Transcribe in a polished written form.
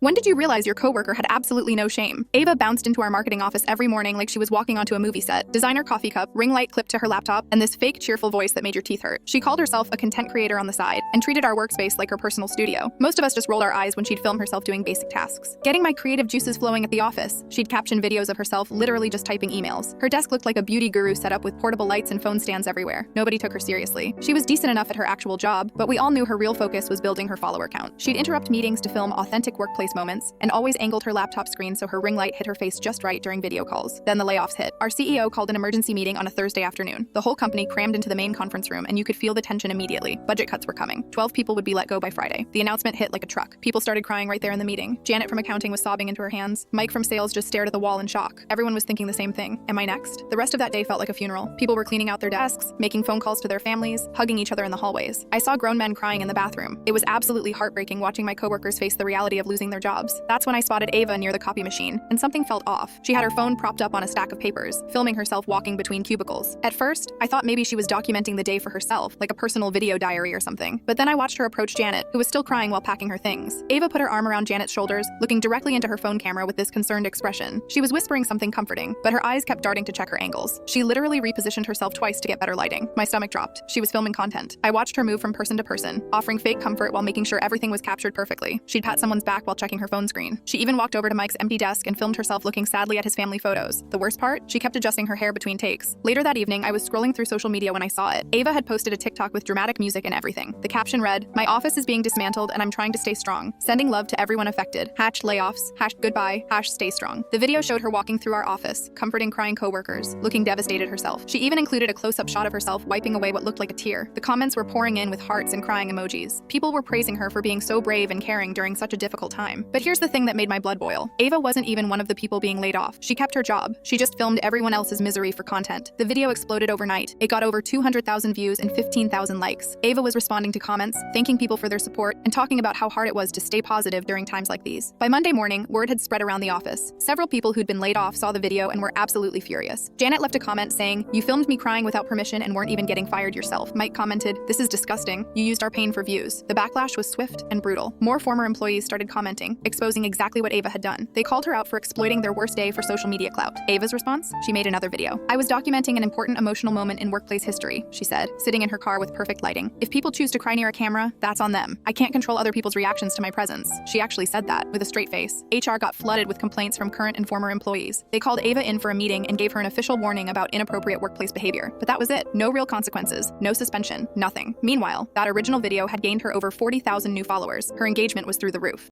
When did you realize your coworker had absolutely no shame? Ava bounced into our marketing office every morning like she was walking onto a movie set. Designer coffee cup, ring light clipped to her laptop, and this fake cheerful voice that made your teeth hurt. She called herself a content creator on the side and treated our workspace like her personal studio. Most of us just rolled our eyes when she'd film herself doing basic tasks. Getting my creative juices flowing at the office. She'd caption videos of herself literally just typing emails. Her desk looked like a beauty guru set up with portable lights and phone stands everywhere. Nobody took her seriously. She was decent enough at her actual job, but we all knew her real focus was building her follower count. She'd interrupt meetings to film authentic workplace moments and always angled her laptop screen so her ring light hit her face just right during video calls. Then the layoffs hit. Our CEO called an emergency meeting on a Thursday afternoon. The whole company crammed into the main conference room and you could feel the tension immediately. Budget cuts were coming. 12 people would be let go by Friday. The announcement hit like a truck. People started crying right there in the meeting. Janet from accounting was sobbing into her hands. Mike from sales just stared at the wall in shock. Everyone was thinking the same thing. Am I next? The rest of that day felt like a funeral. People were cleaning out their desks, making phone calls to their families, hugging each other in the hallways. I saw grown men crying in the bathroom. It was absolutely heartbreaking watching my coworkers face the reality of losing their jobs. That's when I spotted Ava near the copy machine, and something felt off. She had her phone propped up on a stack of papers, filming herself walking between cubicles. At first, I thought maybe she was documenting the day for herself, like a personal video diary or something. But then I watched her approach Janet, who was still crying while packing her things. Ava put her arm around Janet's shoulders, looking directly into her phone camera with this concerned expression. She was whispering something comforting, but her eyes kept darting to check her angles. She literally repositioned herself twice to get better lighting. My stomach dropped. She was filming content. I watched her move from person to person, offering fake comfort while making sure everything was captured perfectly. She'd pat someone's back while checking her phone screen. She even walked over to Mike's empty desk and filmed herself looking sadly at his family photos. The worst part? She kept adjusting her hair between takes. Later that evening, I was scrolling through social media when I saw it. Ava had posted a TikTok with dramatic music and everything. The caption read, "My office is being dismantled and I'm trying to stay strong. Sending love to everyone affected. #layoffs, #goodbye, #stay strong." The video showed her walking through our office, comforting crying coworkers, looking devastated herself. She even included a close-up shot of herself wiping away what looked like a tear. The comments were pouring in with hearts and crying emojis. People were praising her for being so brave and caring during such a difficult time. But here's the thing that made my blood boil. Ava wasn't even one of the people being laid off. She kept her job. She just filmed everyone else's misery for content. The video exploded overnight. It got over 200,000 views and 15,000 likes. Ava was responding to comments, thanking people for their support, and talking about how hard it was to stay positive during times like these. By Monday morning, word had spread around the office. Several people who'd been laid off saw the video and were absolutely furious. Janet left a comment saying, "You filmed me crying without permission and weren't even getting fired yourself." Mike commented, "This is disgusting. You used our pain for views." The backlash was swift and brutal. More former employees started commenting, exposing exactly what Ava had done. They called her out for exploiting their worst day for social media clout. Ava's response? She made another video. "I was documenting an important emotional moment in workplace history," she said, sitting in her car with perfect lighting. "If people choose to cry near a camera, that's on them. I can't control other people's reactions to my presence." She actually said that, with a straight face. HR got flooded with complaints from current and former employees. They called Ava in for a meeting and gave her an official warning about inappropriate workplace behavior. But that was it. No real consequences, no suspension, nothing. Meanwhile, that original video had gained her over 40,000 new followers. Her engagement was through the roof.